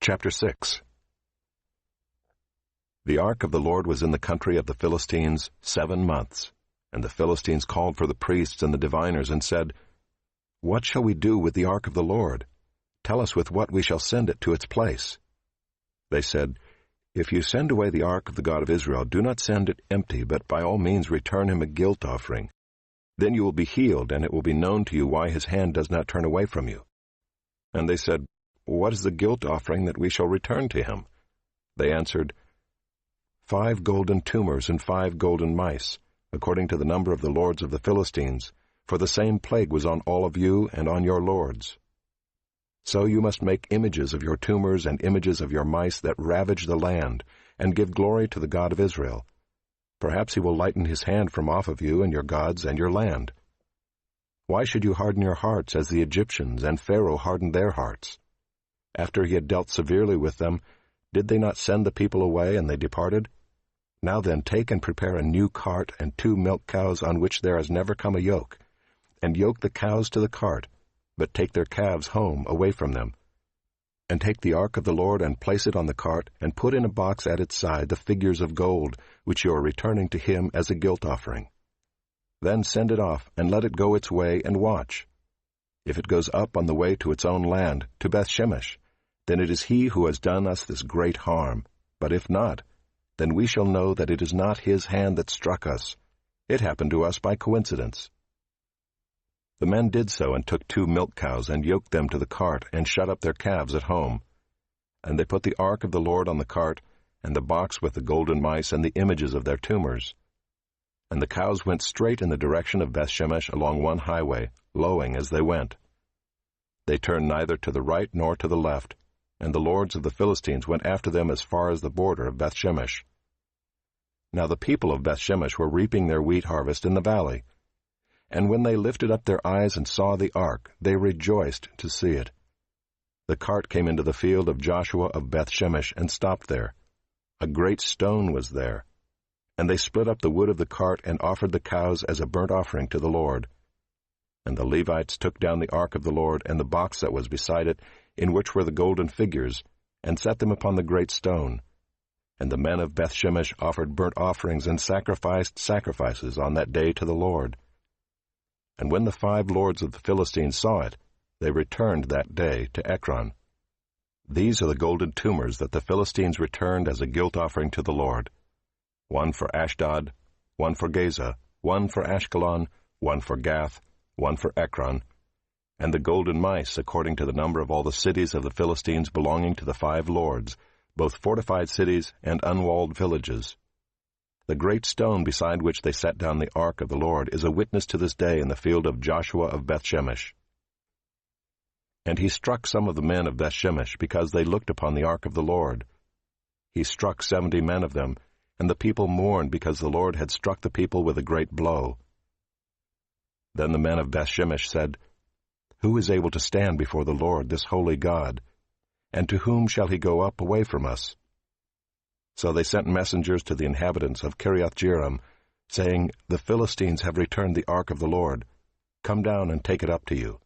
Chapter 6. The ark of the Lord was in the country of the Philistines 7 months, and the Philistines called for the priests and the diviners and said, "What shall we do with the ark of the Lord? Tell us with what we shall send it to its place." They said, "If you send away the ark of the God of Israel, do not send it empty, but by all means return him a guilt offering. Then you will be healed, and it will be known to you why his hand does not turn away from you." And they said, "What is the guilt offering that we shall return to him?" They answered, 5 golden tumors and 5 golden mice, according to the number of the lords of the Philistines, for the same plague was on all of you and on your lords. So you must make images of your tumors and images of your mice that ravage the land, and give glory to the God of Israel. Perhaps he will lighten his hand from off of you and your gods and your land. Why should you harden your hearts as the Egyptians and Pharaoh hardened their hearts? After he had dealt severely with them, did they not send the people away, and they departed? Now then, take and prepare a new cart and 2 milk cows on which there has never come a yoke, and yoke the cows to the cart, but take their calves home away from them. And take the ark of the Lord and place it on the cart, and put in a box at its side the figures of gold, which you are returning to him as a guilt offering. Then send it off, and let it go its way, and watch. If it goes up on the way to its own land, to Bethshemesh, then it is he who has done us this great harm. But if not, then we shall know that it is not his hand that struck us. It happened to us by coincidence." The men did so, and took 2 milk cows, and yoked them to the cart, and shut up their calves at home. And they put the ark of the Lord on the cart, and the box with the golden mice and the images of their tumors. And the cows went straight in the direction of Bethshemesh along one highway, lowing as they went. They turned neither to the right nor to the left, and the lords of the Philistines went after them as far as the border of Bethshemesh. Now the people of Bethshemesh were reaping their wheat harvest in the valley. And when they lifted up their eyes and saw the ark, they rejoiced to see it. The cart came into the field of Joshua of Bethshemesh and stopped there. A great stone was there. And they split up the wood of the cart and offered the cows as a burnt offering to the Lord. And the Levites took down the ark of the Lord and the box that was beside it, in which were the golden figures, and set them upon the great stone. And the men of Bethshemesh offered burnt offerings and sacrificed sacrifices on that day to the Lord. And when the 5 lords of the Philistines saw it, they returned that day to Ekron. These are the golden tumors that the Philistines returned as a guilt offering to the Lord: 1 for Ashdod, 1 for Gaza, 1 for Ashkelon, 1 for Gath, 1 for Ekron, and the golden mice according to the number of all the cities of the Philistines belonging to the 5 lords, both fortified cities and unwalled villages. The great stone beside which they set down the ark of the Lord is a witness to this day in the field of Joshua of Bethshemesh. And he struck some of the men of Bethshemesh because they looked upon the ark of the Lord. He struck 70 men of them, and the people mourned because the Lord had struck the people with a great blow. Then the men of Bethshemesh said, "Who is able to stand before the Lord, this holy God? And to whom shall he go up away from us?" So they sent messengers to the inhabitants of Kiriath-Jearim, saying, "The Philistines have returned the ark of the Lord. Come down and take it up to you."